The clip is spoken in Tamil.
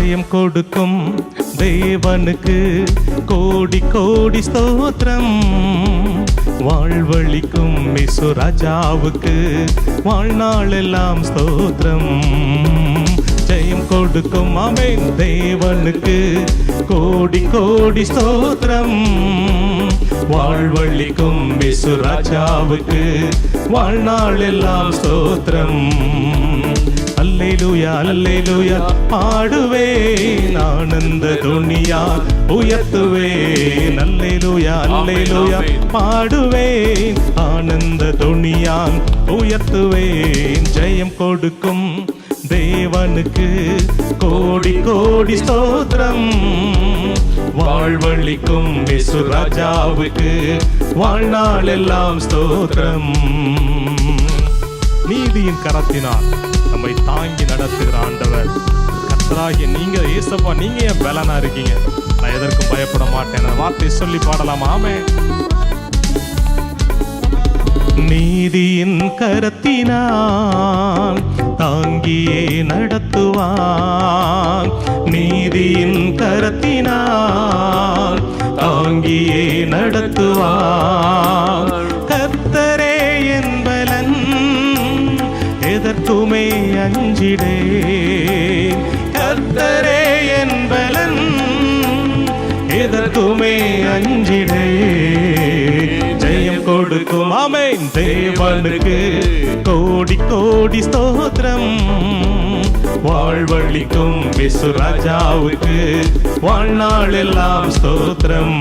ஜெயம் கொடுக்கும் தேவனுக்கு கோடி கோடி ஸ்தோத்திரம். வாழ்வழிக்கும் இயேசு ராஜாவுக்கு வாழ்நாள் எல்லாம் ஸ்தோத்திரம். ஜெயம் கொடுக்கும் ஆமென் தேவனுக்கு கோடி கோடி ஸ்தோத்திரம். வாழ்வழிக்கும் இயேசு ராஜாவுக்கு வாழ்நாள் எல்லாம் ஸ்தோத்திரம். அல்லேலூயா அல்லேலூயா பாடுவேன் ஆனந்த துணியால் உயர்த்துவேன். அல்லேலூயா அல்லேலூயா பாடுவேன் ஆனந்த துணியால் உயர்த்துவேன். ஜெயம் கொடுக்கும் தேவனுக்கு கோடி கோடி ஸ்தோத்திரம். வாழ்வழிக்கும் இயேசு ராஜாவுக்கு வாழ்நாள் எல்லாம் ஸ்தோத்திரம். நீதியின் கரத்தினால் நம்மை தாங்கி நடத்துகிற ஆண்டவர் கர்த்தராகிய நீங்க ஏசப்பா, நீங்க என் பலனா இருக்கீங்க. நான் எதற்கும் பயப்பட மாட்டேன். வார்த்தை சொல்லி பாடலாம். ஆமென். நீதியின் கரத்தினால் தாங்கியே நடத்துவான். நீதியின் கரத்தினால் தாங்கியே நடத்துவான். கர்த்தரே என் பலன், எதற்குமே அஞ்சிடே. கர்த்தரே என் பலன், எதற்குமே அஞ்சிடே. ஜெயம் கொடுக்கும் ஆமென் தேவனுக்கு கோடி கோடி ஸ்தோத்திரம். வாழ்வழிக்கும் இயேசு ராஜாவுக்கு வாழ்நாள் எல்லாம் ஸ்தோத்திரம்.